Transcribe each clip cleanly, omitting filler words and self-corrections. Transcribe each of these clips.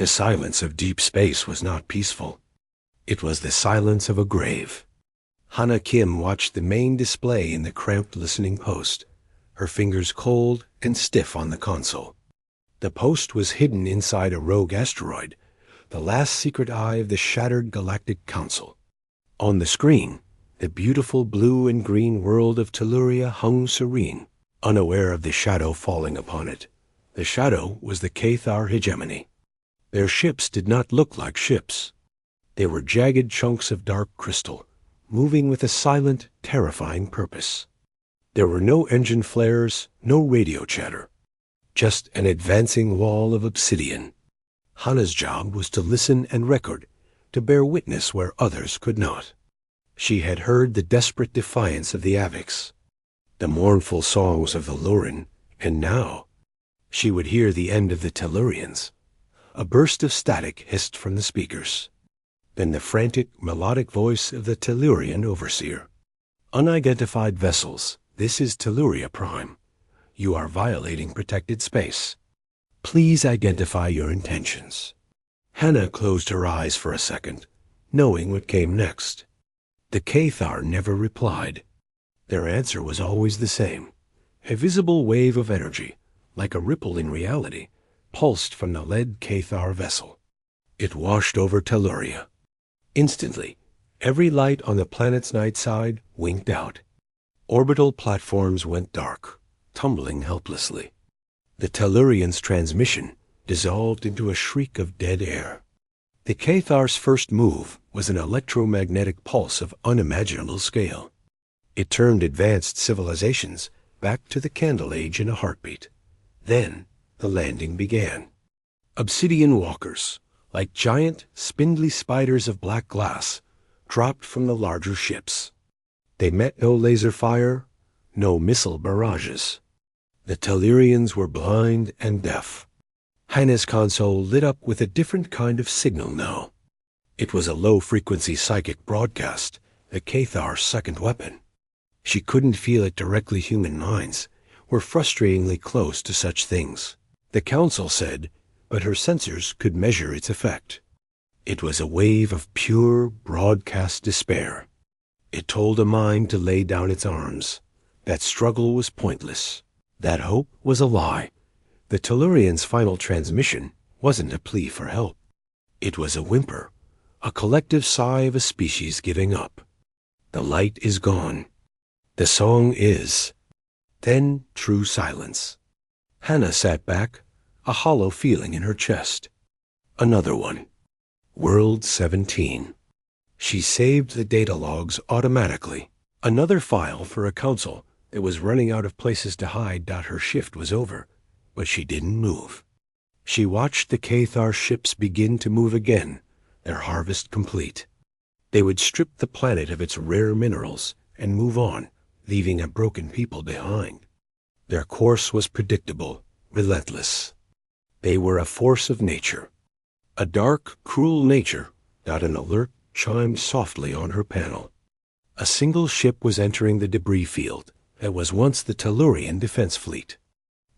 The silence of deep space was not peaceful. It was the silence of a grave. Hana Kim watched the main display in the cramped listening post, her fingers cold and stiff on the console. The post was hidden inside a rogue asteroid, the last secret eye of the shattered Galactic Council. On the screen, the beautiful blue and green world of Telluria hung serene, unaware of the shadow falling upon it. The shadow was the Cathar hegemony. Their ships did not look like ships. They were jagged chunks of dark crystal, moving with a silent, terrifying purpose. There were no engine flares, no radio chatter, just an advancing wall of obsidian. Hana's job was to listen and record, to bear witness where others could not. She had heard the desperate defiance of the Avix, the mournful songs of the Lurin, and now she would hear the end of the Tellurians. A burst of static hissed from the speakers. Then the frantic, melodic voice of the Tellurian overseer. Unidentified vessels, this is Telluria Prime. You are violating protected space. Please identify your intentions. Hana closed her eyes for a second, knowing what came next. The Cathar never replied. Their answer was always the same. A visible wave of energy, like a ripple in reality, pulsed from the lead Cathar vessel. It washed over Telluria. Instantly, every light on the planet's night side winked out. Orbital platforms went dark, tumbling helplessly. The Tellurian's transmission dissolved into a shriek of dead air. The Cathar's first move was an electromagnetic pulse of unimaginable scale. It turned advanced civilizations back to the Candle Age in a heartbeat. Then the landing began. Obsidian walkers, like giant, spindly spiders of black glass, dropped from the larger ships. They met no laser fire, no missile barrages. The Tellurians were blind and deaf. Hana's console lit up with a different kind of signal now. It was a low-frequency psychic broadcast, the Cathar's second weapon. She couldn't feel it directly. Human minds were frustratingly close to such things, the Council said, but her sensors could measure its effect. It was a wave of pure, broadcast despair. It told a mind to lay down its arms. That struggle was pointless. That hope was a lie. The Tellurian's final transmission wasn't a plea for help. It was a whimper, a collective sigh of a species giving up. The light is gone. The song is. Then true silence. Hana sat back, a hollow feeling in her chest. Another one. World 17. She saved the data logs automatically. Another file for a council that was running out of places to hide. Her shift was over, but she didn't move. She watched the Cathar ships begin to move again, their harvest complete. They would strip the planet of its rare minerals and move on, leaving a broken people behind. Their course was predictable, relentless. They were a force of nature. A dark, cruel nature, not an alert, chimed softly on her panel. A single ship was entering the debris field that was once the Tellurian defense fleet.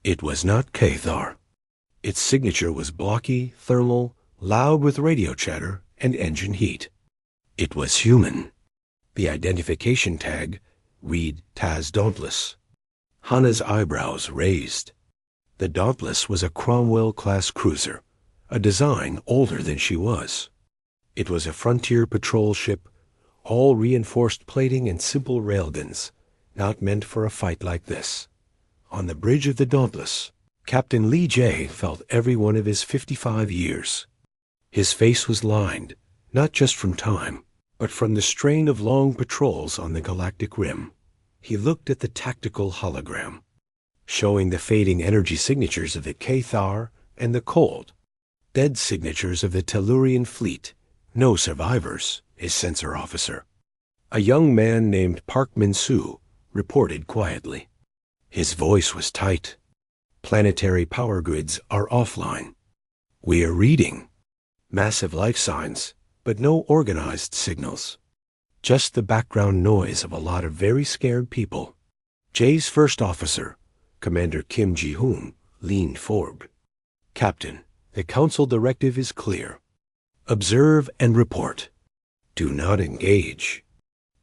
It was not Cathar. Its signature was blocky, thermal, loud with radio chatter and engine heat. It was human. The identification tag read Taz Dauntless. Hana's eyebrows raised. The Dauntless was a Cromwell-class cruiser, a design older than she was. It was a frontier patrol ship, all reinforced plating and simple railguns, not meant for a fight like this. On the bridge of the Dauntless, Captain Lee J. felt every one of his 55 years. His face was lined, not just from time, but from the strain of long patrols on the galactic rim. He looked at the tactical hologram, showing the fading energy signatures of the Cathar and the cold, dead signatures of the Tellurian fleet. No survivors, his sensor officer, a young man named Park Min-soo, reported quietly. His voice was tight. Planetary power grids are offline. We are reading. Massive life signs, but no organized signals. Just the background noise of a lot of very scared people. Jay's first officer, Commander Kim Ji-hoon, leaned forward. Captain, The Council directive is clear. Observe and report. Do not engage.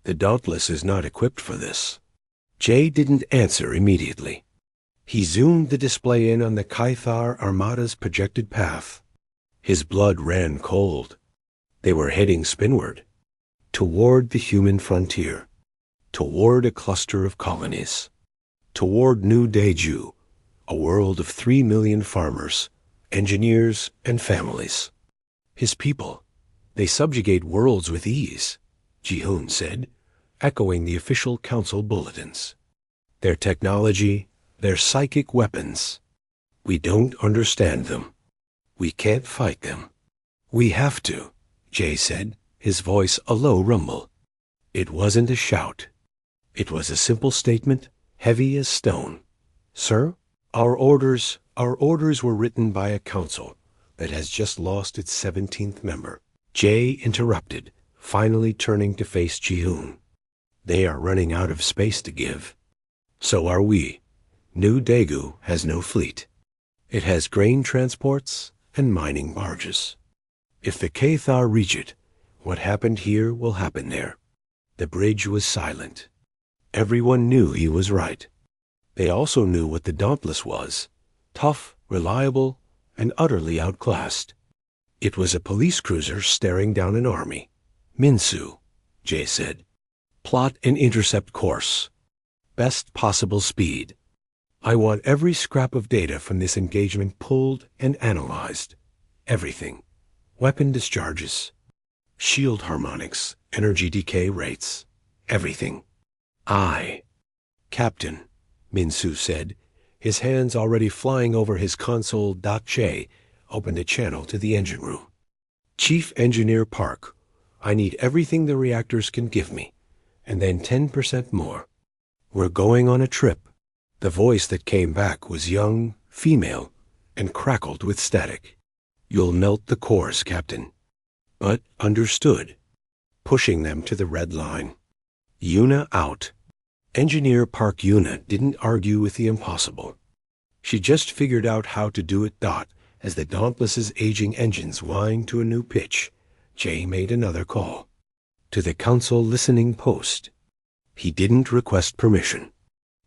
The Dauntless is not equipped for this. Jay didn't answer immediately. He zoomed the display in on the Caithar Armada's projected path. His blood ran cold. They were heading spinward, toward the human frontier, toward a cluster of colonies, toward New Daeju, a world of 3 million farmers, engineers, and families. His people, they subjugate worlds with ease, Ji-hoon said, echoing the official council bulletins. Their technology, their psychic weapons. We don't understand them. We can't fight them. We have to, Jay said, his voice a low rumble. It wasn't a shout. It was a simple statement, heavy as stone. Sir, our orders were written by a council that has just lost its 17th member. Jay interrupted, finally turning to face Ji-hoon. They are running out of space to give. So are we. New Daegu has no fleet. It has grain transports and mining barges. If the Caithar reach it, what happened here will happen there. The bridge was silent. Everyone knew he was right. They also knew what the Dauntless was. Tough, reliable, and utterly outclassed. It was a police cruiser staring down an army. Minsu, Jay said. Plot and intercept course. Best possible speed. I want every scrap of data from this engagement pulled and analyzed. Everything. Weapon discharges. Shield harmonics. Energy decay rates. Everything. Captain, Minsu said, his hands already flying over his console. Che opened a channel to the engine room. Chief Engineer Park, I need everything the reactors can give me, and then 10% more. We're going on a trip. The voice that came back was young, female, and crackled with static. You'll melt the cores, Captain. But understood. Pushing them to the red line. Yuna out. Engineer Park Yuna didn't argue with the impossible. She just figured out how to do it. As the Dauntless's aging engines whined to a new pitch, Jay made another call. To the council listening post. He didn't request permission.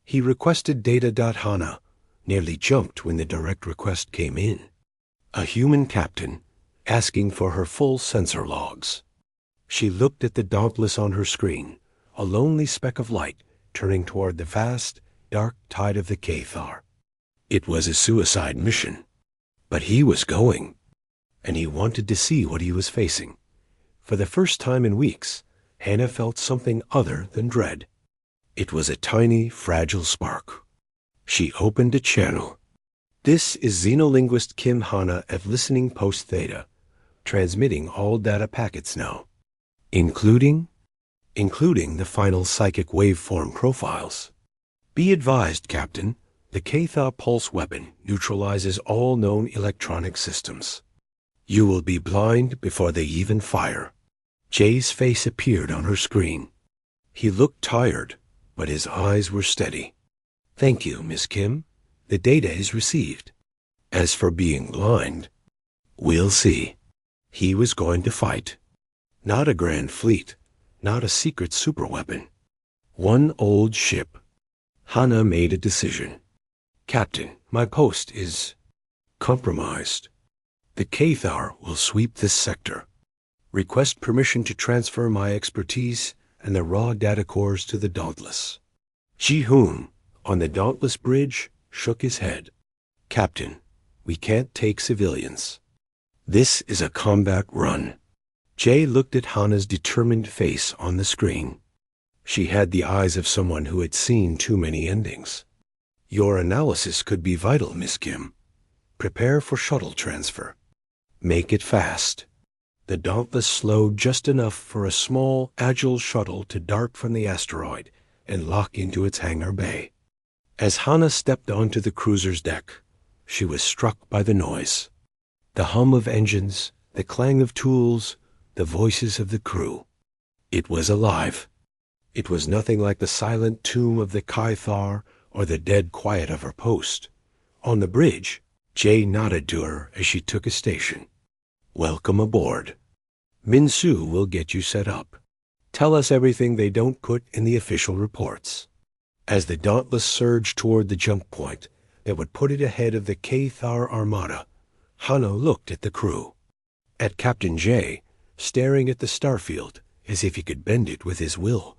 He requested data. Hana nearly jumped when the direct request came in. A human captain asking for her full sensor logs. She looked at the Dauntless on her screen, a lonely speck of light turning toward the vast, dark tide of the Caithar. It was a suicide mission. But he was going, and he wanted to see what he was facing. For the first time in weeks, Hannah felt something other than dread. It was a tiny, fragile spark. She opened a channel. This is Xenolinguist Kim Hana at Listening Post Theta, transmitting all data packets now, including the final psychic waveform profiles. Be advised, Captain, the Caithar pulse weapon neutralizes all known electronic systems. You will be blind before they even fire. Jay's face appeared on her screen. He looked tired, but his eyes were steady. Thank you, Miss Kim. The data is received. As for being blind, we'll see. He was going to fight. Not a grand fleet, not a secret superweapon. One old ship. Hana made a decision. Captain, my post is compromised. The Caithar will sweep this sector. Request permission to transfer my expertise and the raw data cores to the Dauntless. Ji-hoon, on the Dauntless bridge, shook his head. Captain, we can't take civilians. This is a combat run. Jay looked at Hana's determined face on the screen. She had the eyes of someone who had seen too many endings. Your analysis could be vital, Miss Kim. Prepare for shuttle transfer. Make it fast. The Dauntless slowed just enough for a small, agile shuttle to dart from the asteroid and lock into its hangar bay. As Hana stepped onto the cruiser's deck, she was struck by the noise. The hum of engines, the clang of tools, the voices of the crew. It was alive. It was nothing like the silent tomb of the Caithar or the dead quiet of her post. On the bridge, Jay nodded to her as she took a station. Welcome aboard. Min-Soo will get you set up. Tell us everything they don't put in the official reports. As the Dauntless surged toward the jump point that would put it ahead of the Cathar Armada, Hanno looked at the crew. At Captain Jay, staring at the starfield as if he could bend it with his will.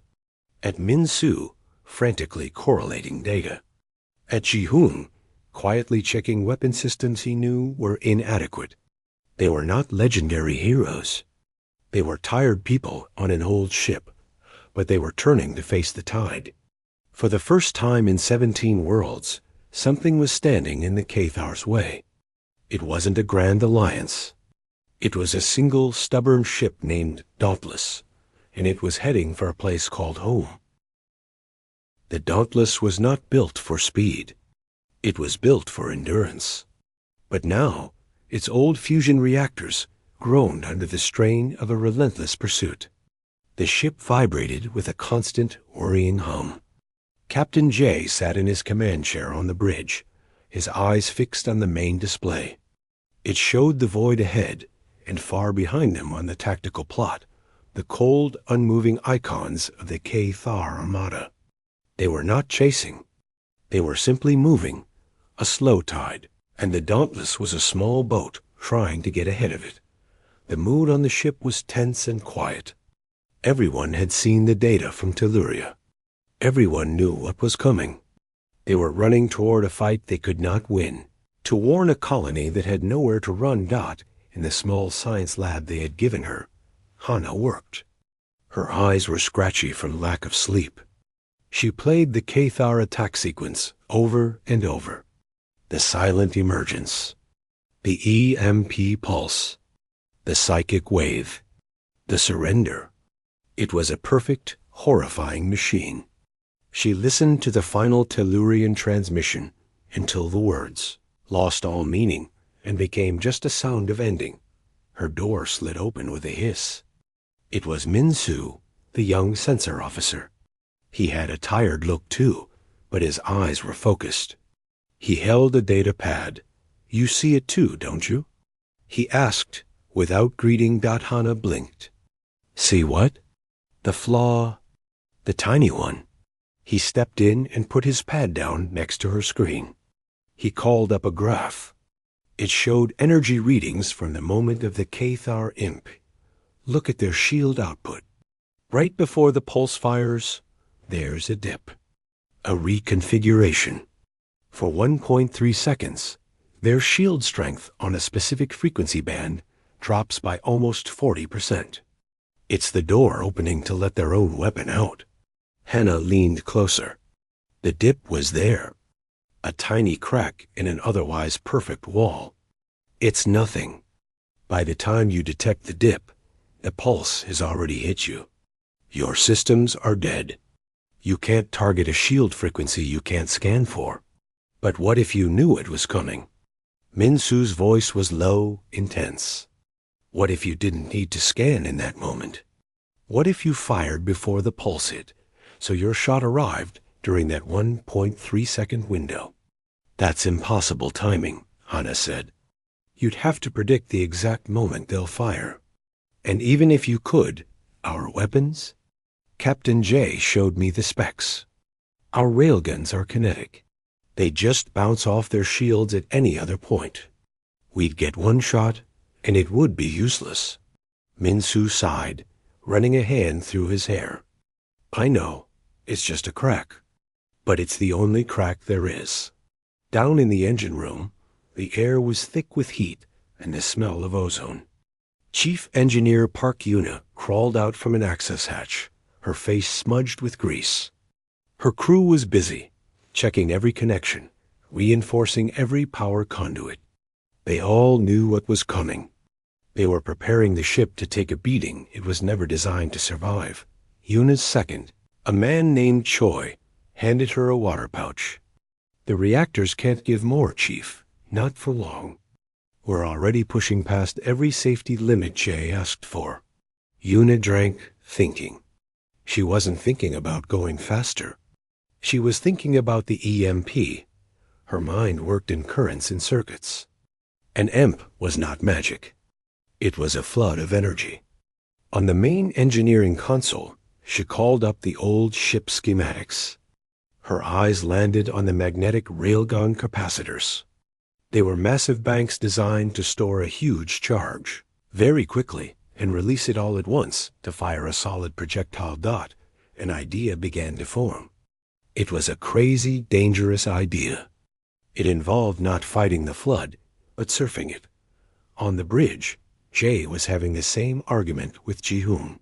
At Min-Soo, frantically correlating data. At Ji-Hoon, quietly checking weapon systems he knew were inadequate. They were not legendary heroes. They were tired people on an old ship, but they were turning to face the tide. For the first time in 17 worlds, something was standing in the Cathar's way. It wasn't a grand alliance. It was a single stubborn ship named Dauntless, and it was heading for a place called home. The Dauntless was not built for speed. It was built for endurance. But now, its old fusion reactors groaned under the strain of a relentless pursuit. The ship vibrated with a constant, worrying hum. Captain Jay sat in his command chair on the bridge, his eyes fixed on the main display. It showed the void ahead, and far behind them on the tactical plot, the cold, unmoving icons of the Cathar Armada. They were not chasing. They were simply moving, a slow tide, and the Dauntless was a small boat trying to get ahead of it. The mood on the ship was tense and quiet. Everyone had seen the data from Telluria. Everyone knew what was coming. They were running toward a fight they could not win, to warn a colony that had nowhere to run. In the small science lab they had given her, Hanna worked. Her eyes were scratchy from lack of sleep. She played the Cathar attack sequence over and over. The silent emergence, the EMP pulse, the psychic wave, the surrender. It was a perfect, horrifying machine. She listened to the final Tellurian transmission until the words lost all meaning and became just a sound of ending. Her door slid open with a hiss. It was Min-Soo, the young sensor officer. He had a tired look too, but his eyes were focused. He held a data pad. You see it too, don't you? He asked, without greeting. Hanna blinked. See what? The flaw, the tiny one. He stepped in and put his pad down next to her screen. He called up a graph. It showed energy readings from the moment of the Cathar imp. Look at their shield output. Right before the pulse fires, there's a dip. A reconfiguration. For 1.3 seconds, their shield strength on a specific frequency band drops by almost 40%. It's the door opening to let their own weapon out. Hanna leaned closer. The dip was there. A tiny crack in an otherwise perfect wall. It's nothing. By the time you detect the dip, the pulse has already hit you. Your systems are dead. You can't target a shield frequency you can't scan for. But what if you knew it was coming? Min-Soo's voice was low, intense. What if you didn't need to scan in that moment? What if you fired before the pulse hit, so your shot arrived during that 1.3-second window? That's impossible timing, Hanna said. You'd have to predict the exact moment they'll fire. And even if you could, our weapons? Captain Jay showed me the specs. Our railguns are kinetic. They just bounce off their shields at any other point. We'd get one shot, and it would be useless. Min-Soo sighed, running a hand through his hair. I know, it's just a crack. But it's the only crack there is. Down in the engine room, the air was thick with heat and the smell of ozone. Chief Engineer Park Yuna crawled out from an access hatch, her face smudged with grease. Her crew was busy, checking every connection, reinforcing every power conduit. They all knew what was coming. They were preparing the ship to take a beating it was never designed to survive. Yuna's second, a man named Choi, handed her a water pouch. The reactors can't give more, Chief. Not for long. We're already pushing past every safety limit Jay asked for. Yuna drank, thinking. She wasn't thinking about going faster. She was thinking about the EMP. Her mind worked in currents and circuits. An EMP was not magic. It was a flood of energy. On the main engineering console, she called up the old ship schematics. Her eyes landed on the magnetic railgun capacitors. They were massive banks designed to store a huge charge very quickly and release it all at once to fire a solid projectile dot. An idea began to form. It was a crazy, dangerous idea. It involved not fighting the flood, but surfing it. On the bridge, Jay was having the same argument with Ji-hoon.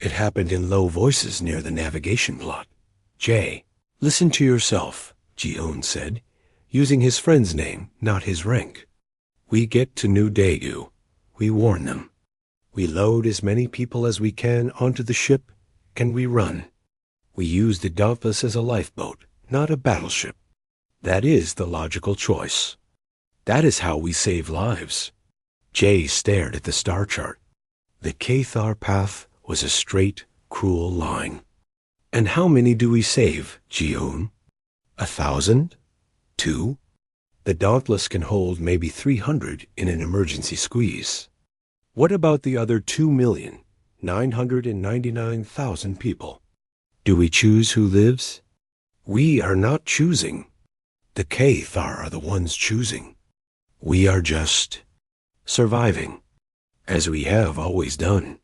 It happened in low voices near the navigation plot. "Jay, listen to yourself," Ji-hoon said, using his friend's name, not his rank. "We get to New Daegu. We warn them. We load as many people as we can onto the ship, and we run. We use the Dauntless as a lifeboat, not a battleship. That is the logical choice. That is how we save lives." Jay stared at the star chart. The Cathar path was a straight, cruel line. "And how many do we save, Ji-hoon? 1,000? 2? The Dauntless can hold maybe 300 in an emergency squeeze. What about the other 2,999,000 people? Do we choose who lives? We are not choosing. The Cathar are the ones choosing. We are just surviving, as we have always done,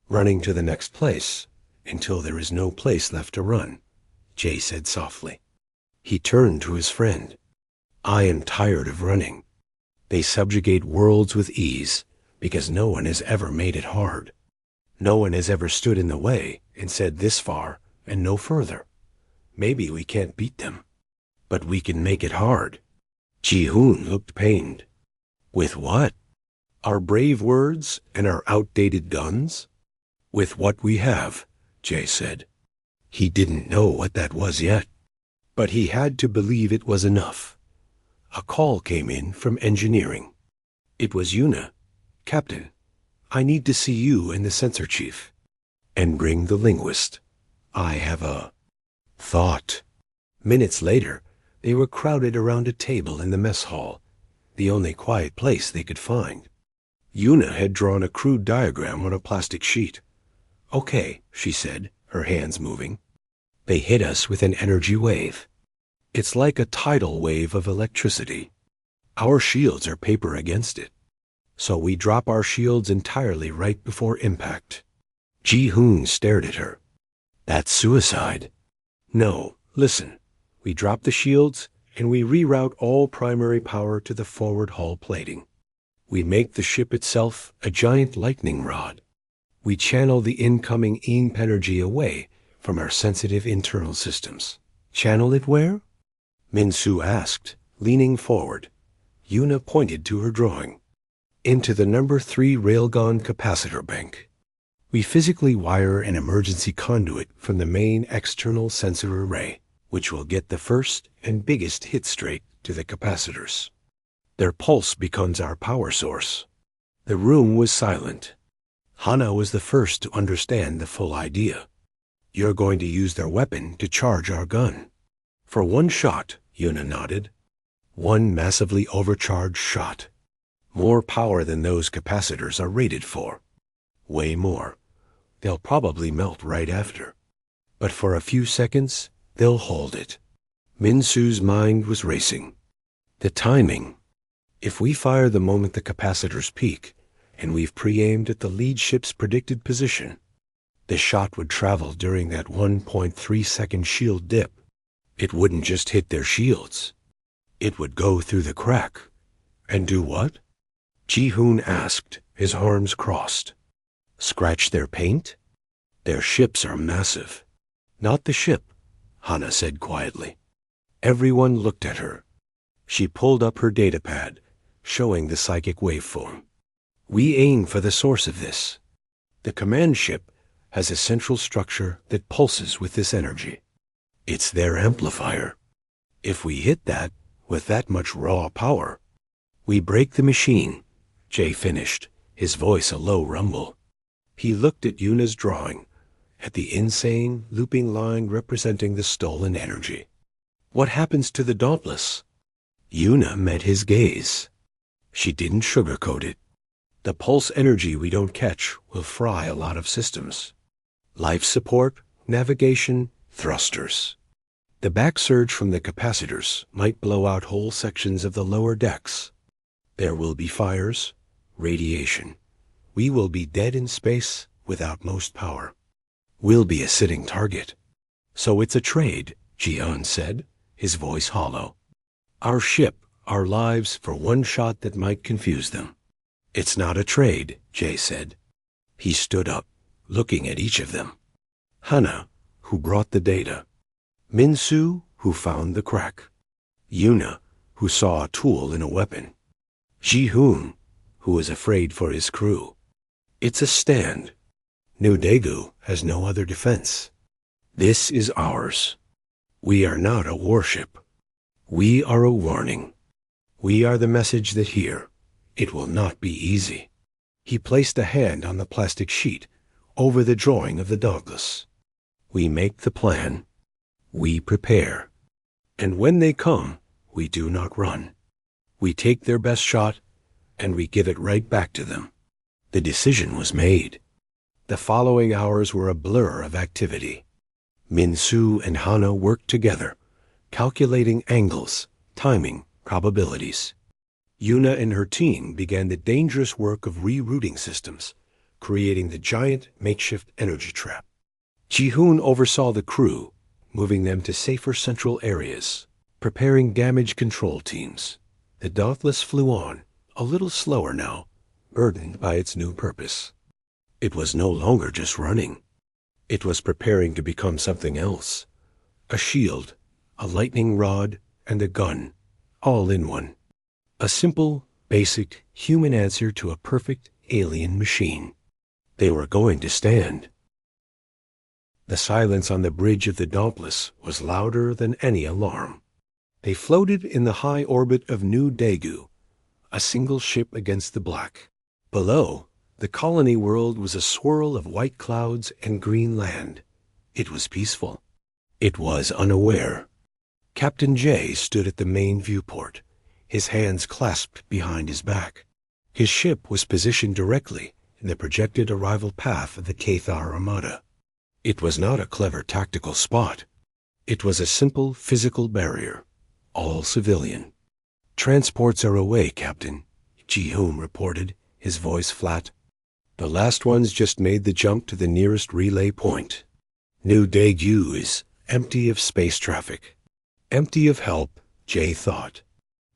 running to the next place until there is no place left to run," Jay said softly. He turned to his friend. "I am tired of running. They subjugate worlds with ease because no one has ever made it hard. No one has ever stood in the way and said this far and no further. Maybe we can't beat them, but we can make it hard." Ji-hoon looked pained. "With what? Our brave words and our outdated guns?" "With what we have," Jay said. He didn't know what that was yet, but he had to believe it was enough. A call came in from engineering. It was Yuna. "Captain, I need to see you and the sensor chief. And bring the linguist. I have a thought." Minutes later, they were crowded around a table in the mess hall, the only quiet place they could find. Yuna had drawn a crude diagram on a plastic sheet. "Okay," she said, her hands moving. "They hit us with an energy wave. It's like a tidal wave of electricity. Our shields are paper against it. So we drop our shields entirely right before impact." Ji-hoon stared at her. "That's suicide." "No, listen. We drop the shields and we reroute all primary power to the forward hull plating. We make the ship itself a giant lightning rod. We channel the incoming EMP energy away from our sensitive internal systems." "Channel it where?" Min-soo asked, leaning forward. Yuna pointed to her drawing. "Into the number 3 railgun capacitor bank. We physically wire an emergency conduit from the main external sensor array, which will get the first and biggest hit straight to the capacitors. Their pulse becomes our power source." The room was silent. Hana was the first to understand the full idea. "You're going to use their weapon to charge our gun." "For one shot," Yuna nodded. "One massively overcharged shot. More power than those capacitors are rated for. Way more. They'll probably melt right after. But for a few seconds, they'll hold it." Min-soo's mind was racing. The timing. If we fire the moment the capacitors peak, and we've pre-aimed at the lead ship's predicted position, the shot would travel during that 1.3-second shield dip. It wouldn't just hit their shields. It would go through the crack. And do what? Ji-hoon asked, his arms crossed. "Scratch their paint? Their ships are massive." "Not the ship," Hana said quietly. Everyone looked at her. She pulled up her datapad, showing the psychic waveform. "We aim for the source of this. The command ship has a central structure that pulses with this energy. It's their amplifier. If we hit that with that much raw power, we break the machine," Jay finished, his voice a low rumble. He looked at Yuna's drawing, at the insane, looping line representing the stolen energy. "What happens to the Dauntless?" Yuna met his gaze. She didn't sugarcoat it. The pulse energy we don't catch will fry a lot of systems. Life support, navigation, thrusters. The back surge from the capacitors might blow out whole sections of the lower decks. There will be fires, radiation. We will be dead in space without most power. We'll be a sitting target. So it's a trade, Jian said, his voice hollow. Our ship, our lives for one shot that might confuse them. It's not a trade, Jay said. He stood up, looking at each of them. Hana, who brought the data. Minsu, who found the crack. Yuna, who saw a tool in a weapon. Ji-hoon, who was afraid for his crew. It's a stand. New Daegu has no other defense. This is ours. We are not a warship. We are a warning. We are the message that here, it will not be easy. He placed a hand on the plastic sheet over the drawing of the Dauntless. We make the plan. We prepare. And when they come, we do not run. We take their best shot, and we give it right back to them. The decision was made. The following hours were a blur of activity. Minsu and Hana worked together, calculating angles, timing, probabilities. Yuna and her team began the dangerous work of rerouting systems, creating the giant makeshift energy trap. Ji-hoon oversaw the crew, moving them to safer central areas, preparing damage control teams. The Dauntless flew on, a little slower now, burdened by its new purpose. It was no longer just running. It was preparing to become something else. A shield, a lightning rod, and a gun, all in one. A simple, basic, human answer to a perfect alien machine. They were going to stand. The silence on the bridge of the Dauntless was louder than any alarm. They floated in the high orbit of New Daegu, a single ship against the black. Below, the colony world was a swirl of white clouds and green land. It was peaceful. It was unaware. Captain Jay stood at the main viewport, his hands clasped behind his back. His ship was positioned directly in the projected arrival path of the Cathar Armada. It was not a clever tactical spot. It was a simple physical barrier, all civilian. Transports are away, Captain, Ji-hoon reported, his voice flat. The last ones just made the jump to the nearest relay point. New Daegu is empty of space traffic. Empty of help, Jay thought.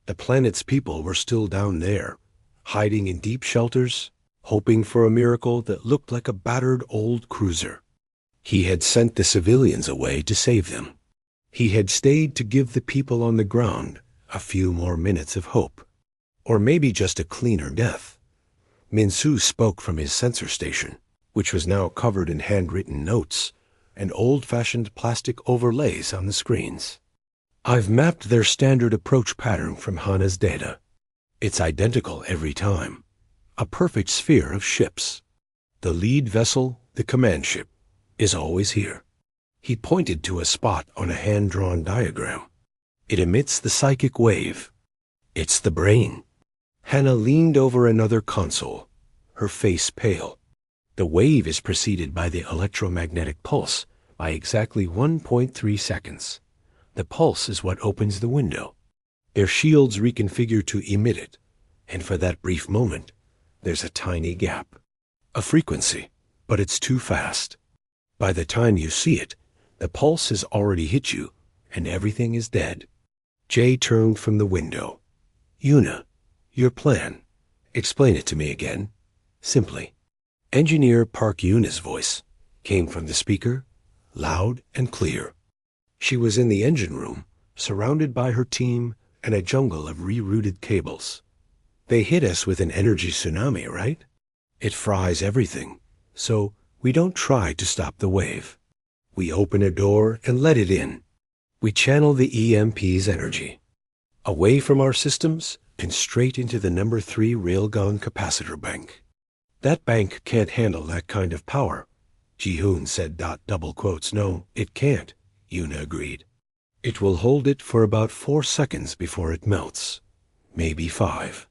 The planet's people were still down there, hiding in deep shelters, hoping for a miracle that looked like a battered old cruiser. He had sent the civilians away to save them. He had stayed to give the people on the ground a few more minutes of hope, or maybe just a cleaner death. Minsu spoke from his sensor station, which was now covered in handwritten notes and old-fashioned plastic overlays on the screens. I've mapped their standard approach pattern from Hana's data. It's identical every time. A perfect sphere of ships. The lead vessel, the command ship, is always here. He pointed to a spot on a hand-drawn diagram. It emits the psychic wave. It's the brain. Hana leaned over another console, her face pale. The wave is preceded by the electromagnetic pulse by exactly 1.3 seconds. The pulse is what opens the window. Their shields reconfigure to emit it, and for that brief moment, there's a tiny gap. A frequency, but it's too fast. By the time you see it, the pulse has already hit you, and everything is dead. Jay turned from the window. Yuna, your plan. Explain it to me again. Simply. Engineer Park Yuna's voice came from the speaker, loud and clear. She was in the engine room, surrounded by her team and a jungle of rerouted cables. They hit us with an energy tsunami, right? It fries everything, so we don't try to stop the wave. We open a door and let it in. We channel the EMP's energy, away from our systems and straight into the number 3 railgun capacitor bank. That bank can't handle that kind of power, Ji-hoon said. Double quotes. No, it can't, Yuna agreed. It will hold it for about 4 seconds before it melts, maybe 5.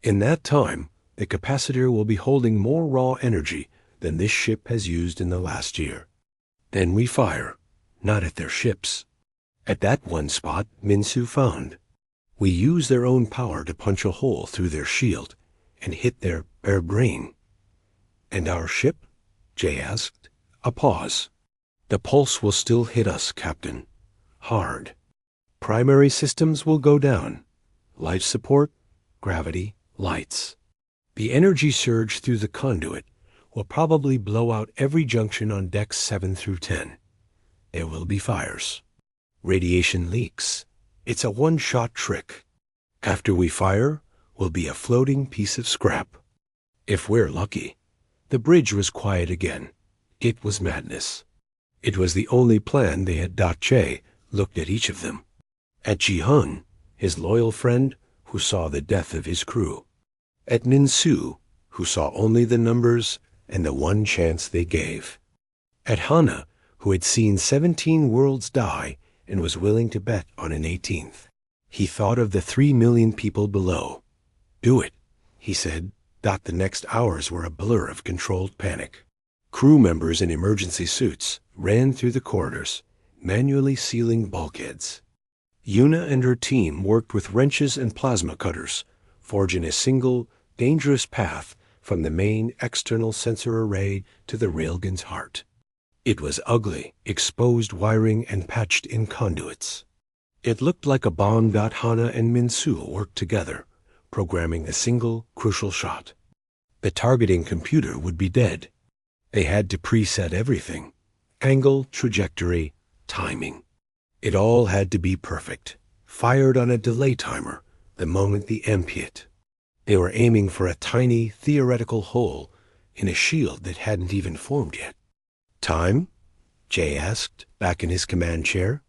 In that time, the capacitor will be holding more raw energy than this ship has used in the last year. Then we fire, not at their ships. At that one spot Minsu found. We use their own power to punch a hole through their shield and hit their brain. And our ship? Jay asked. A pause. The pulse will still hit us, Captain. Hard. Primary systems will go down. Life support, gravity, lights. The energy surge through the conduit will probably blow out every junction on decks 7 through 10. There will be fires. Radiation leaks. It's a one-shot trick. After we fire, we'll be a floating piece of scrap. If we're lucky. The bridge was quiet again. It was madness. It was the only plan they had. Jay looked at each of them. At Ji-hun, his loyal friend, who saw the death of his crew. At Minsu, who saw only the numbers and the one chance they gave. At Hana, who had seen 17 worlds die and was willing to bet on an 18th. He thought of the 3 million people below. Do it, he said. The next hours were a blur of controlled panic. Crew members in emergency suits ran through the corridors, manually sealing bulkheads. Yuna and her team worked with wrenches and plasma cutters, forging a single, dangerous path from the main external sensor array to the railgun's heart. It was ugly, exposed wiring and patched-in conduits. It looked like a bomb. Hana and Minsu worked together, programming a single, crucial shot. The targeting computer would be dead. They had to preset everything. Angle, trajectory, timing. It all had to be perfect, fired on a delay timer the moment the MP hit. They were aiming for a tiny, theoretical hole in a shield that hadn't even formed yet. Time? Jay asked, back in his command chair.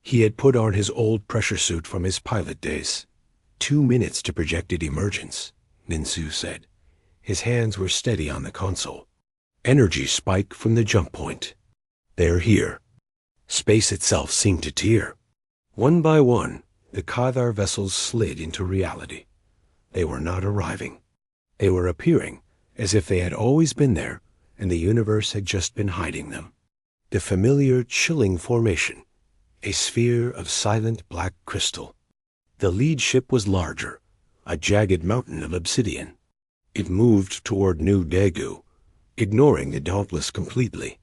He had put on his old pressure suit from his pilot days. 2 minutes to projected emergence, Minsu said. His hands were steady on the console. Energy spike from the jump point. They're here. Space itself seemed to tear. One by one, the Kadar vessels slid into reality. They were not arriving. They were appearing as if they had always been there and the universe had just been hiding them. The familiar, chilling formation, a sphere of silent black crystal. The lead ship was larger, a jagged mountain of obsidian. It moved toward New Daegu, ignoring the Dauntless completely.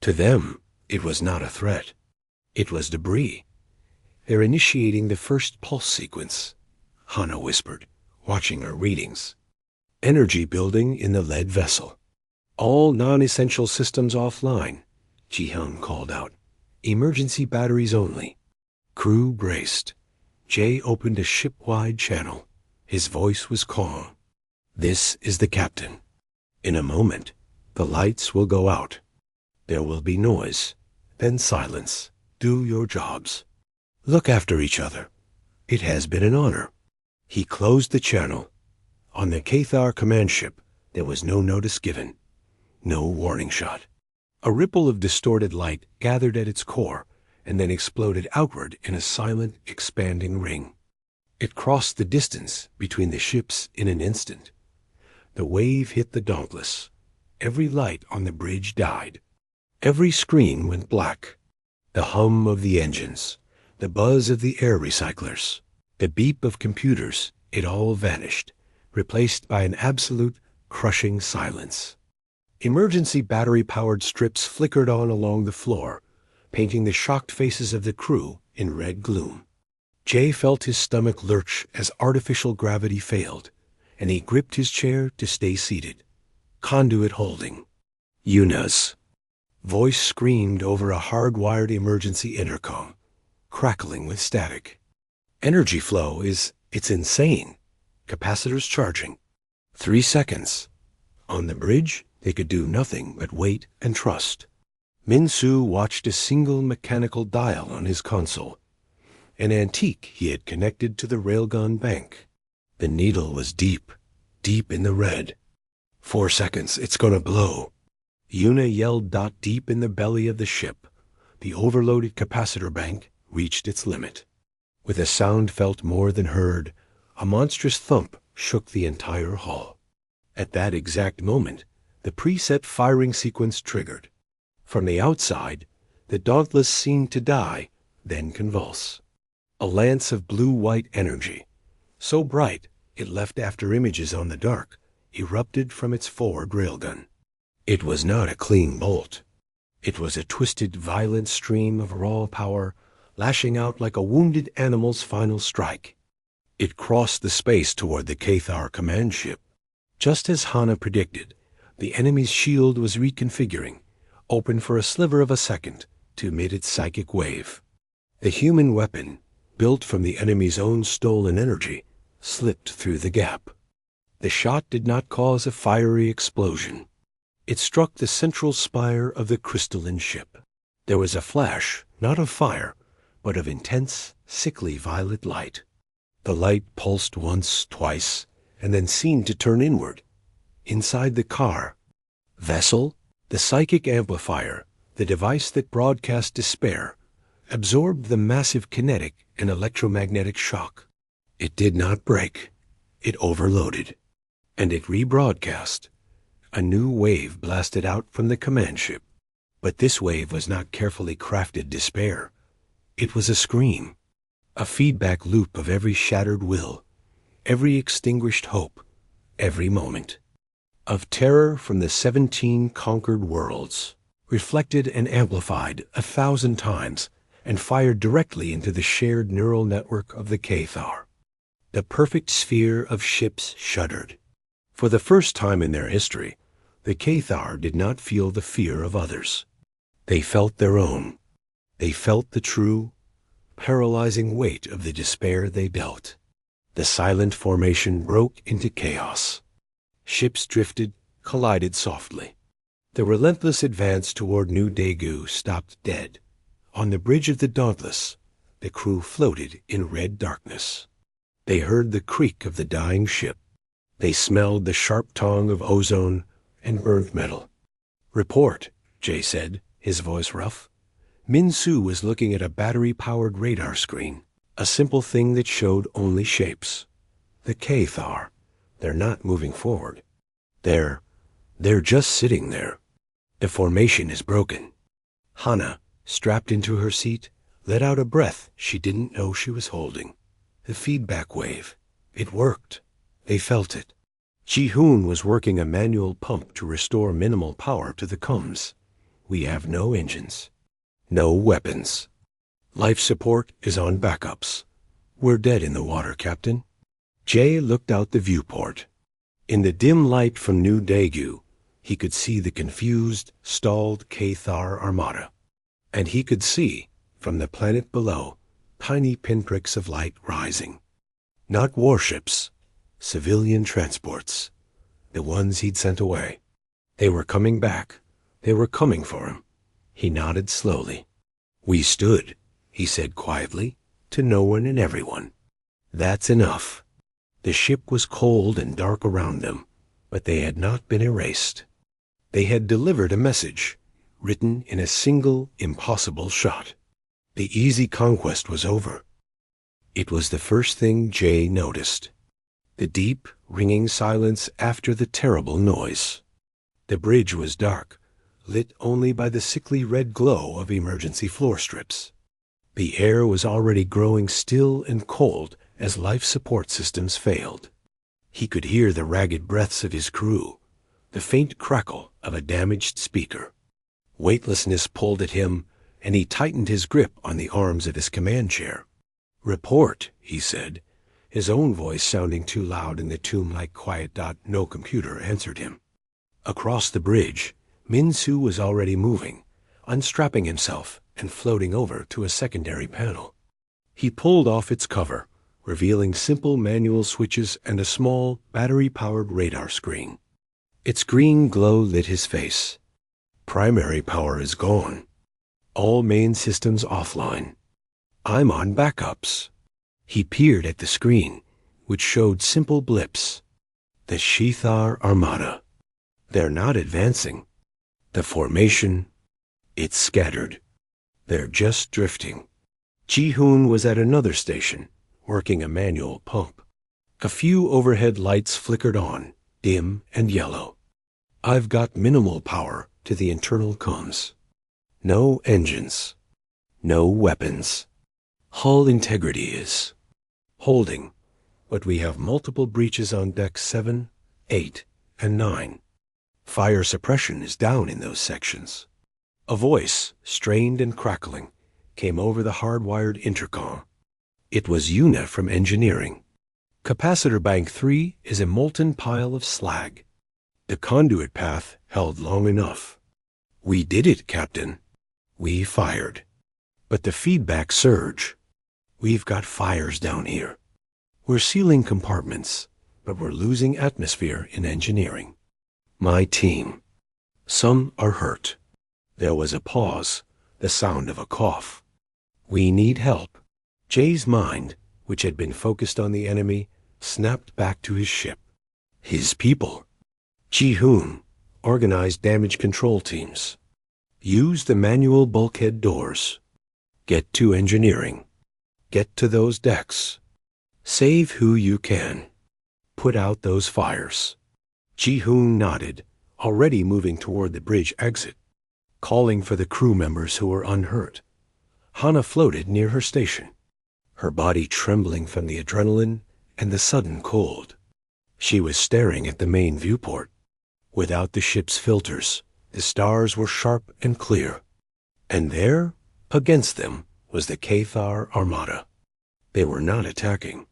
To them, it was not a threat. It was debris. They're initiating the first pulse sequence, Hana whispered, watching her readings. Energy building in the lead vessel. All non-essential systems offline, Ji-hun called out. Emergency batteries only. Crew braced. Jay opened a ship-wide channel. His voice was calm. This is the captain. In a moment, the lights will go out. There will be noise, then silence. Do your jobs. Look after each other. It has been an honor. He closed the channel. On the Cathar command ship, there was no notice given. No warning shot. A ripple of distorted light gathered at its core and then exploded outward in a silent, expanding ring. It crossed the distance between the ships in an instant. The wave hit the Dauntless. Every light on the bridge died. Every screen went black. The hum of the engines, the buzz of the air recyclers, the beep of computers, it all vanished, replaced by an absolute, crushing silence. Emergency battery-powered strips flickered on along the floor, painting the shocked faces of the crew in red gloom. Jay felt his stomach lurch as artificial gravity failed, and he gripped his chair to stay seated. Conduit holding. Yuna's voice screamed over a hard-wired emergency intercom, crackling with static. Energy flow it's insane. Capacitors charging. 3 seconds. On the bridge, they could do nothing but wait and trust. Minsu watched a single mechanical dial on his console, an antique he had connected to the railgun bank. The needle was deep, deep in the red. 4 seconds, it's gonna blow. Yuna yelled. Deep in the belly of the ship, the overloaded capacitor bank reached its limit. With a sound felt more than heard, a monstrous thump shook the entire hull. At that exact moment, the preset firing sequence triggered. From the outside, the Dauntless seemed to die, then convulse. A lance of blue-white energy, so bright it left after images on the dark, erupted from its forward railgun. It was not a clean bolt. It was a twisted, violent stream of raw power, lashing out like a wounded animal's final strike. It crossed the space toward the Cathar command ship. Just as Hana predicted, the enemy's shield was reconfiguring, open for a sliver of a second to emit its psychic wave. The human weapon, built from the enemy's own stolen energy, slipped through the gap. The shot did not cause a fiery explosion. It struck the central spire of the crystalline ship. There was a flash, not of fire, but of intense, sickly violet light. The light pulsed once, twice, and then seemed to turn inward. Inside the car, vessel, the psychic amplifier, the device that broadcast despair, absorbed the massive kinetic and electromagnetic shock. It did not break. It overloaded. And it rebroadcast. A new wave blasted out from the command ship. But this wave was not carefully crafted despair. It was a scream, a feedback loop of every shattered will, every extinguished hope, every moment. Of terror from the 17 conquered worlds, reflected and amplified 1,000 times, and fired directly into the shared neural network of the Cathar. The perfect sphere of ships shuddered. For the first time in their history, the Cathar did not feel the fear of others. They felt their own. They felt the true, paralyzing weight of the despair they dealt. The silent formation broke into chaos. Ships drifted, collided softly. The relentless advance toward New Daegu stopped dead. On the bridge of the Dauntless, the crew floated in red darkness. They heard the creak of the dying ship. They smelled the sharp tongue of ozone and burnt metal. "Report," Jay said, his voice rough. Min Su was looking at a battery-powered radar screen, a simple thing that showed only shapes. The Cathar. They're not moving forward. They're just sitting there. The formation is broken. Hana, strapped into her seat, let out a breath she didn't know she was holding. The feedback wave. It worked. They felt it. Ji-hoon was working a manual pump to restore minimal power to the coms. We have no engines. No weapons. Life support is on backups. We're dead in the water, Captain. Jay looked out the viewport. In the dim light from New Daegu, he could see the confused, stalled Cathar armada. And he could see, from the planet below, tiny pinpricks of light rising. Not warships, civilian transports. The ones he'd sent away. They were coming back. They were coming for him. He nodded slowly. "We stood," he said quietly, to no one and everyone. "That's enough." The ship was cold and dark around them, but they had not been erased. They had delivered a message, written in a single, impossible shot. The easy conquest was over. It was the first thing Jay noticed. The deep, ringing silence after the terrible noise. The bridge was dark, lit only by the sickly red glow of emergency floor strips. The air was already growing still and cold as life support systems failed. He could hear the ragged breaths of his crew, the faint crackle of a damaged speaker. Weightlessness pulled at him, and he tightened his grip on the arms of his command chair. "Report," he said, his own voice sounding too loud in the tomb-like quiet. No computer answered him. Across the bridge, Min Su was already moving, unstrapping himself and floating over to a secondary panel. He pulled off its cover, revealing simple manual switches and a small, battery-powered radar screen. Its green glow lit his face. "Primary power is gone. All main systems offline. I'm on backups." He peered at the screen, which showed simple blips. The Cathar Armada. They're not advancing. The formation, it's scattered. They're just drifting. Ji-hoon was at another station, working a manual pump. A few overhead lights flickered on, dim and yellow. I've got minimal power to the internal comms. No engines. No weapons. Hull integrity is holding, but we have multiple breaches on decks 7, 8, and 9. Fire suppression is down in those sections. A voice, strained and crackling, came over the hardwired intercom. It was Yuna from engineering. Capacitor Bank 3 is a molten pile of slag. The conduit path held long enough. We did it, Captain. We fired. But the feedback surge. We've got fires down here. We're sealing compartments, but we're losing atmosphere in engineering. My team. Some are hurt. There was a pause, the sound of a cough. We need help. Jay's mind, which had been focused on the enemy, snapped back to his ship. His people. Ji-hoon organized damage control teams. Use the manual bulkhead doors. Get to engineering. Get to those decks. Save who you can. Put out those fires. Ji-hoon nodded, already moving toward the bridge exit, calling for the crew members who were unhurt. Hana floated near her station, her body trembling from the adrenaline and the sudden cold. She was staring at the main viewport. Without the ship's filters, the stars were sharp and clear. And there, against them, was the Cathar Armada. They were not attacking.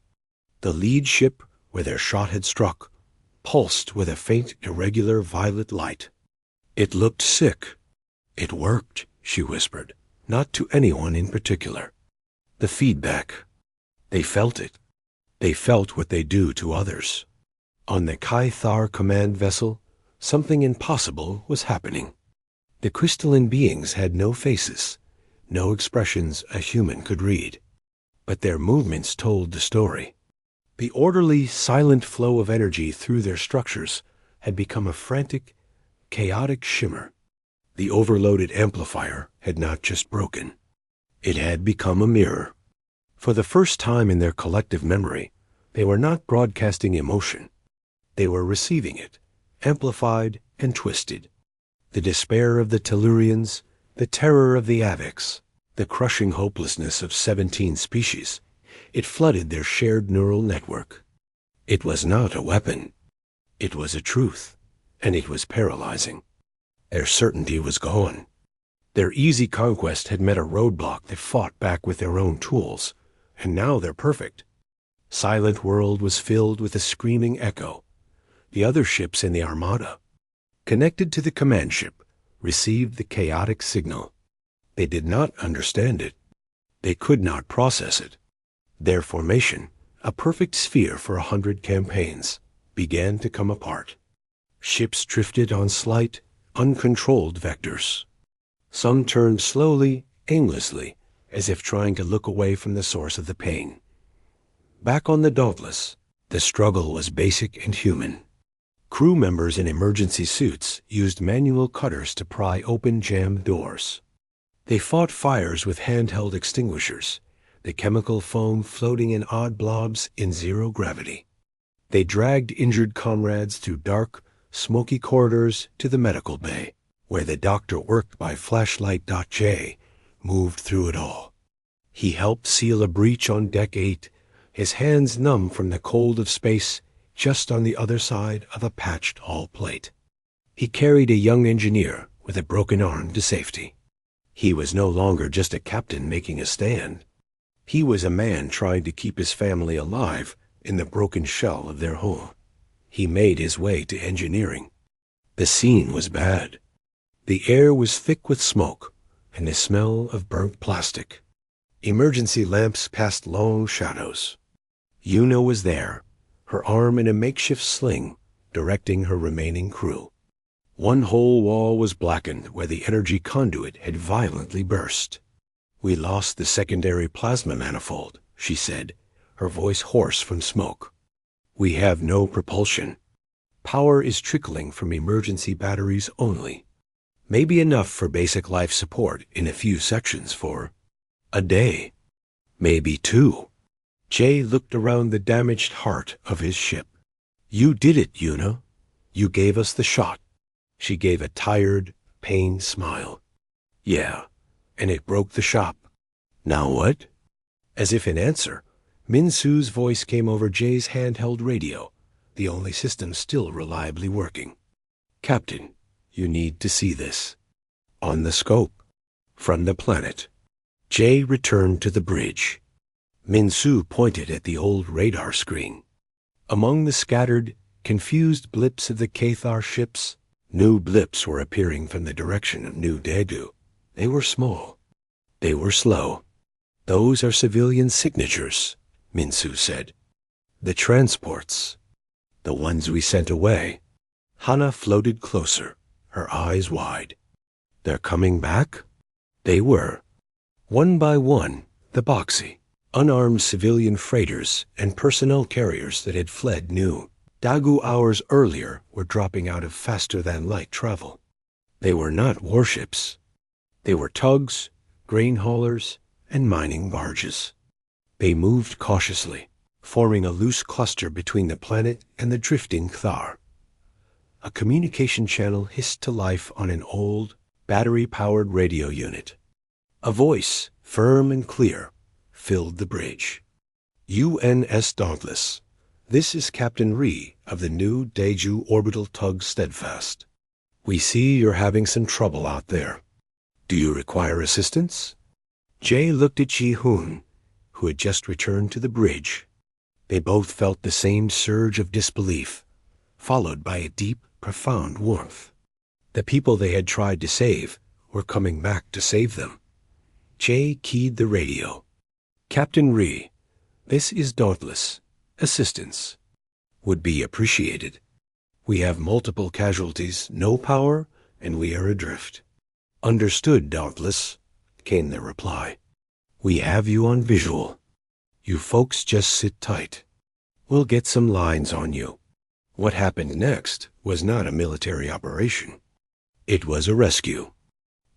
The lead ship, where their shot had struck, pulsed with a faint, irregular violet light. It looked sick. It worked, she whispered, not to anyone in particular. The feedback. They felt it. They felt what they do to others. On the Cathar command vessel, something impossible was happening. The crystalline beings had no faces, no expressions a human could read. But their movements told the story. The orderly, silent flow of energy through their structures had become a frantic, chaotic shimmer. The overloaded amplifier had not just broken. It had become a mirror. For the first time in their collective memory, they were not broadcasting emotion. They were receiving it, amplified and twisted. The despair of the Tellurians, the terror of the Avex, the crushing hopelessness of 17 species, it flooded their shared neural network. It was not a weapon. It was a truth, and it was paralyzing. Their certainty was gone. Their easy conquest had met a roadblock that fought back with their own tools, and now they're perfect. Silent World was filled with a screaming echo. The other ships in the Armada, connected to the command ship, received the chaotic signal. They did not understand it. They could not process it. Their formation, a perfect sphere for 100 campaigns, began to come apart. Ships drifted on slight, uncontrolled vectors. Some turned slowly, aimlessly, as if trying to look away from the source of the pain. Back on the Dauntless, the struggle was basic and human. Crew members in emergency suits used manual cutters to pry open jammed doors. They fought fires with handheld extinguishers, the chemical foam floating in odd blobs in zero gravity. They dragged injured comrades through dark, smoky corridors to the medical bay, where the doctor worked by flashlight.J moved through it all. He helped seal a breach on Deck 8, his hands numb from the cold of space, just on the other side of a patched hull plate. He carried a young engineer with a broken arm to safety. He was no longer just a captain making a stand. He was a man trying to keep his family alive in the broken shell of their home. He made his way to engineering. The scene was bad. The air was thick with smoke and the smell of burnt plastic. Emergency lamps cast long shadows. Yuna was there, her arm in a makeshift sling, directing her remaining crew. One whole wall was blackened where the energy conduit had violently burst. "We lost the secondary plasma manifold," she said, her voice hoarse from smoke. "We have no propulsion. Power is trickling from emergency batteries only. Maybe enough for basic life support in a few sections for a day." Maybe 2. Jay looked around the damaged heart of his ship. You did it, Yuna. You gave us the shot. She gave a tired, pained smile. Yeah, and it broke the shop. Now what? As if in answer, Minsu's voice came over Jay's handheld radio, the only system still reliably working. Captain, you need to see this. On the scope. From the planet. Jay returned to the bridge. Minsu pointed at the old radar screen. Among the scattered, confused blips of the Cathar ships, new blips were appearing from the direction of New Daegu. They were small. They were slow. Those are civilian signatures, Minsu said. The transports. The ones we sent away. Hana floated closer, her eyes wide. They're coming back? They were. One by one, the boxy, unarmed civilian freighters and personnel carriers that had fled New Daegu hours earlier were dropping out of faster-than-light travel. They were not warships. They were tugs, grain haulers, and mining barges. They moved cautiously, forming a loose cluster between the planet and the drifting Thar. A communication channel hissed to life on an old, battery-powered radio unit. A voice, firm and clear, filled the bridge. UNS Dauntless. This is Captain Ri of the New Daegu orbital tug Steadfast. We see you're having some trouble out there. Do you require assistance? Jay looked at Ji-hoon, who had just returned to the bridge. They both felt the same surge of disbelief, followed by a deep, profound warmth. The people they had tried to save were coming back to save them. Jay keyed the radio. Captain Ri, this is Dauntless. Assistance. Would be appreciated. We have multiple casualties, no power, and we are adrift. Understood, Dauntless, came the reply. We have you on visual. You folks just sit tight. We'll get some lines on you. What happened next was not a military operation. It was a rescue.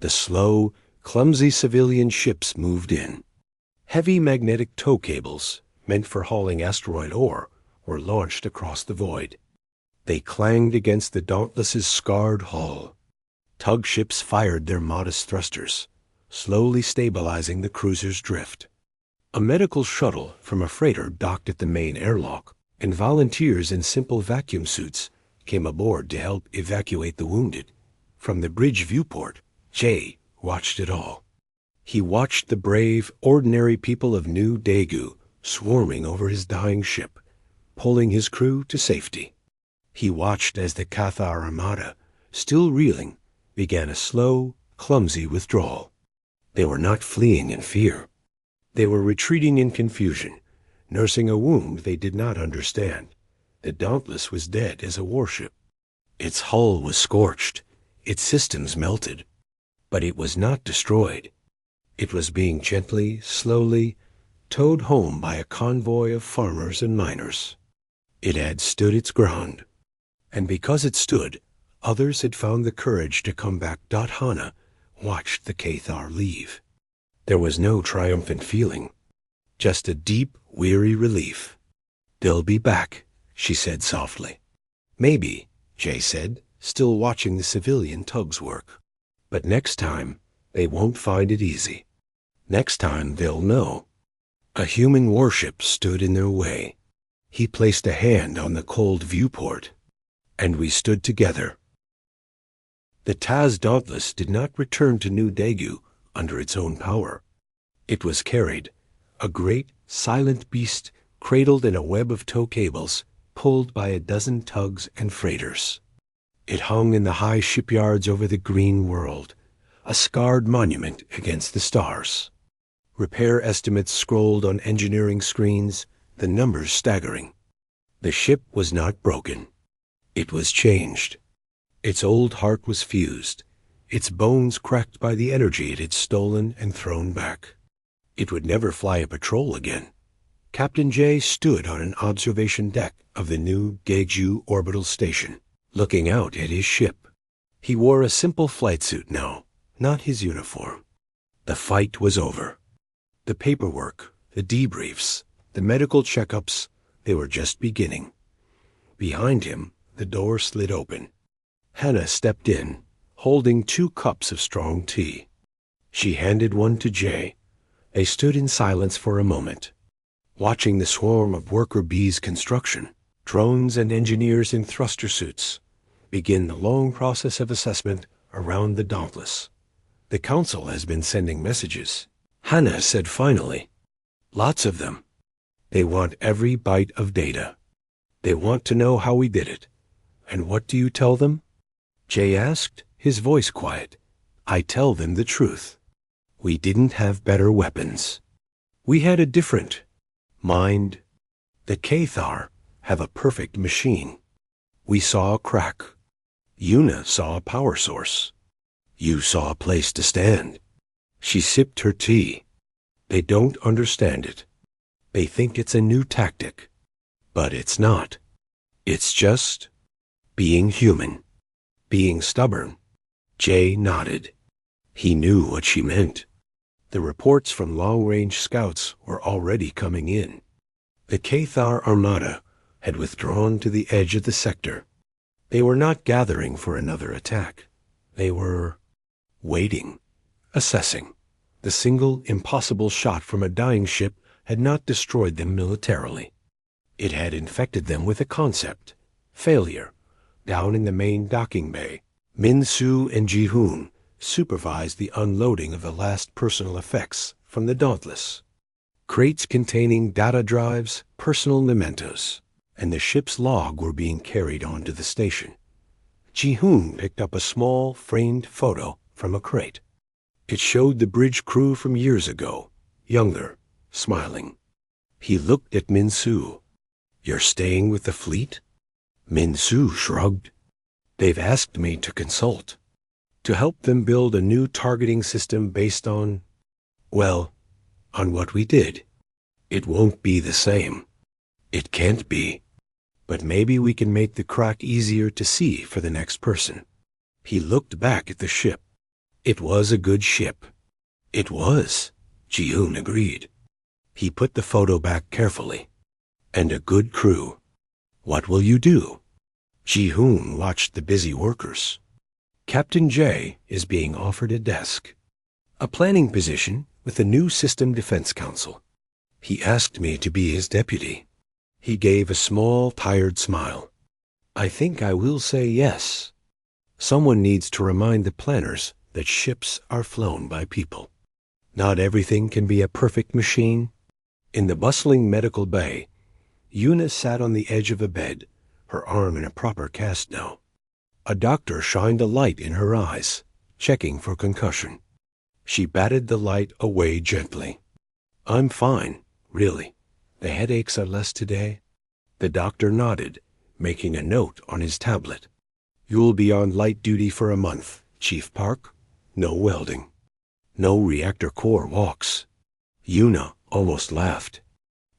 The slow, clumsy civilian ships moved in. Heavy magnetic tow cables, meant for hauling asteroid ore, were launched across the void. They clanged against the Dauntless's scarred hull. Tug ships fired their modest thrusters, slowly stabilizing the cruiser's drift. A medical shuttle from a freighter docked at the main airlock, and volunteers in simple vacuum suits came aboard to help evacuate the wounded. From the bridge viewport, Jay watched it all. He watched the brave, ordinary people of New Daegu swarming over his dying ship, pulling his crew to safety. He watched as the Cathar Armada, still reeling, began a slow, clumsy withdrawal. They were not fleeing in fear. They were retreating in confusion, nursing a wound they did not understand. The Dauntless was dead as a warship. Its hull was scorched, its systems melted. But it was not destroyed. It was being gently, slowly, towed home by a convoy of farmers and miners. It had stood its ground. And because it stood, others had found the courage to come back. Hana watched the Cathar leave. There was no triumphant feeling, just a deep, weary relief. They'll be back, she said softly. Maybe, Jay said, still watching the civilian tugs work. But next time, they won't find it easy. Next time, they'll know. A human warship stood in their way. He placed a hand on the cold viewport, and we stood together. The Taz Dauntless did not return to New Daegu under its own power. It was carried, a great, silent beast cradled in a web of tow cables, pulled by a dozen tugs and freighters. It hung in the high shipyards over the green world, a scarred monument against the stars. Repair estimates scrolled on engineering screens, the numbers staggering. The ship was not broken. It was changed. Its old heart was fused, its bones cracked by the energy it had stolen and thrown back. It would never fly a patrol again. Captain Jay stood on an observation deck of the New Daegu orbital station, looking out at his ship. He wore a simple flight suit now, not his uniform. The fight was over. The paperwork, The debriefs, the medical checkups, they were just beginning. Behind him, the door slid open. Hannah stepped in, holding 2 cups of strong tea. She handed one to Jay. They stood in silence for a moment, watching the swarm of worker bees construction, drones and engineers in thruster suits, begin the long process of assessment around the Dauntless. The council has been sending messages, Hannah said finally. Lots of them. They want every byte of data. They want to know how we did it. And what do you tell them? Jay asked, his voice quiet. I tell them the truth. We didn't have better weapons. We had a different mind. The Cathar have a perfect machine. We saw a crack. Una saw a power source. You saw a place to stand. She sipped her tea. They don't understand it. They think it's a new tactic. But it's not. It's just being human. Being stubborn. Jay nodded. He knew what she meant. The reports from long-range scouts were already coming in. The Cathar Armada had withdrawn to the edge of the sector. They were not gathering for another attack. They were waiting, assessing. The single impossible shot from a dying ship had not destroyed them militarily. It had infected them with a concept, failure. Down in the main docking bay, Min-Su and Ji-Hoon supervised the unloading of the last personal effects from the Dauntless. Crates containing data drives, personal mementos, and the ship's log were being carried onto the station. Ji-Hoon picked up a small, framed photo from a crate. It showed the bridge crew from years ago, younger, smiling. He looked at Min-Su. You're staying with the fleet? Min-Su shrugged. They've asked me to consult, to help them build a new targeting system based on, well, on what we did. It won't be the same. It can't be. But maybe we can make the crack easier to see for the next person. He looked back at the ship. It was a good ship. It was, Ji-Hoon agreed. He put the photo back carefully. And a good crew. What will you do? Ji-Hoon watched the busy workers. Captain Jay is being offered a desk, a planning position with the new System Defense Council. He asked me to be his deputy. He gave a small, tired smile. I think I will say yes. Someone needs to remind the planners that ships are flown by people. Not everything can be a perfect machine. In the bustling medical bay, Una sat on the edge of a bed, her arm in a proper cast now. A doctor shined a light in her eyes, checking for concussion. She batted the light away gently. I'm fine, really. The headaches are less today. The doctor nodded, making a note on his tablet. You'll be on light duty for a month, Chief Park. No welding. No reactor core walks. Una almost laughed.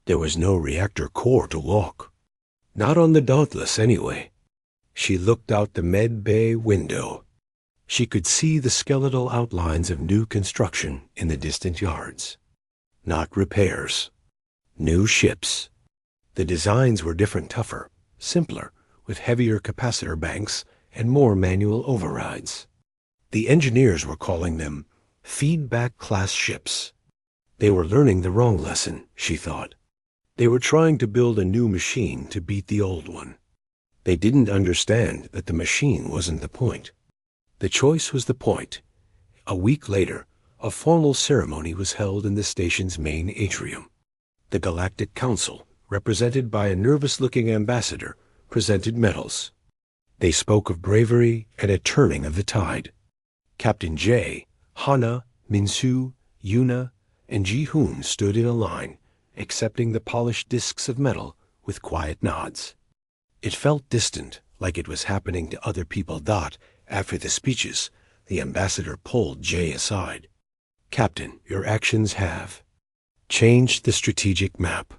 There was no reactor core to walk. Not on the Dauntless, anyway. She looked out the med bay window. She could see the skeletal outlines of new construction in the distant yards. Not repairs. New ships. The designs were different, tougher, simpler, with heavier capacitor banks and more manual overrides. The engineers were calling them feedback-class ships. They were learning the wrong lesson, she thought. They were trying to build a new machine to beat the old one. They didn't understand that the machine wasn't the point. The choice was the point. A week later, a formal ceremony was held in the station's main atrium. The Galactic Council, represented by a nervous-looking ambassador, presented medals. They spoke of bravery and a turning of the tide. Captain Jay, Hana, Min-Su, Una, and Ji-Hoon stood in a line, accepting the polished discs of metal with quiet nods. It felt distant, like it was happening to other people. After the speeches, the ambassador pulled Jay aside. Captain, your actions have changed the strategic map.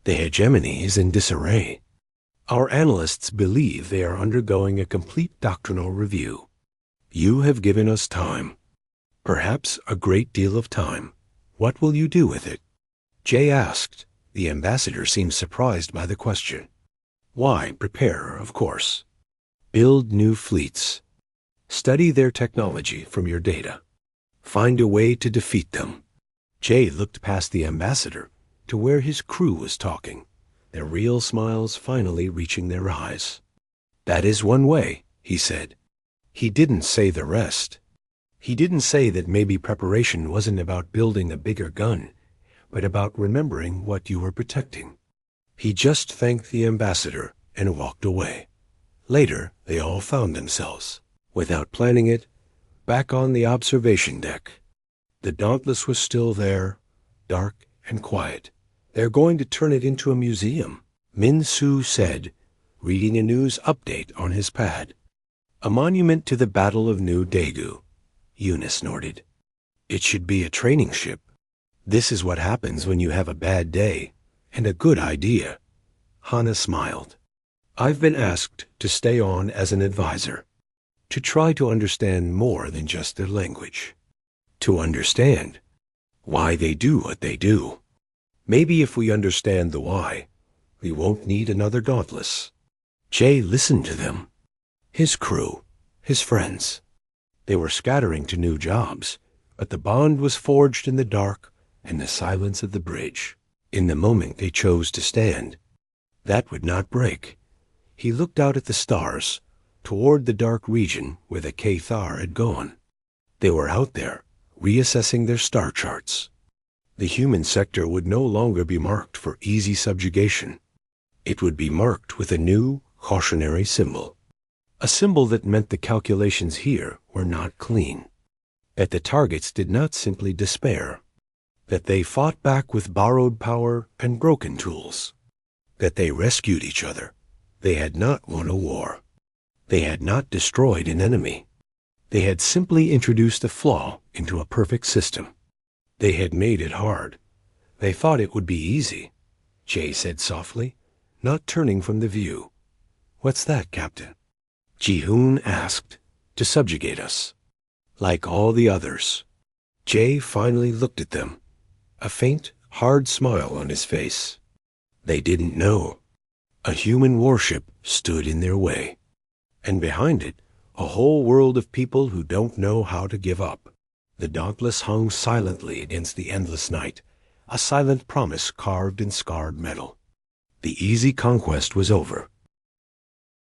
The hegemony is in disarray. Our analysts believe they are undergoing a complete doctrinal review. You have given us time. Perhaps a great deal of time. What will you do with it? Jay asked. The ambassador seemed surprised by the question. Why, prepare, of course. Build new fleets. Study their technology from your data. Find a way to defeat them. Jay looked past the ambassador to where his crew was talking, their real smiles finally reaching their eyes. That is one way, he said. He didn't say the rest. He didn't say that maybe preparation wasn't about building a bigger gun, but about remembering what you were protecting. He just thanked the ambassador and walked away. Later, they all found themselves, without planning it, back on the observation deck. The Dauntless was still there, dark and quiet. They're going to turn it into a museum, Min Su said, reading a news update on his pad. A monument to the Battle of New Daegu, Eunice nodded. It should be a training ship. This is what happens when you have a bad day and a good idea. Hana smiled. I've been asked to stay on as an advisor, to try to understand more than just their language. To understand why they do what they do. Maybe if we understand the why, we won't need another Dauntless. Jay listened to them. His crew, his friends. They were scattering to new jobs, but the bond was forged in the dark and the silence of the bridge. In the moment they chose to stand, that would not break. He looked out at the stars, toward the dark region where the Cathar had gone. They were out there, reassessing their star charts. The human sector would no longer be marked for easy subjugation. It would be marked with a new, cautionary symbol. A symbol that meant the calculations here were not clean. That the targets did not simply despair. That they fought back with borrowed power and broken tools. That they rescued each other. They had not won a war. They had not destroyed an enemy. They had simply introduced a flaw into a perfect system. They had made it hard. They thought it would be easy, Jay said softly, not turning from the view. What's that, Captain? Ji-hoon asked. To subjugate us. Like all the others. Jay finally looked at them, a faint, hard smile on his face. They didn't know. A human warship stood in their way. And behind it, a whole world of people who don't know how to give up. The Dauntless hung silently against the endless night, a silent promise carved in scarred metal. The easy conquest was over.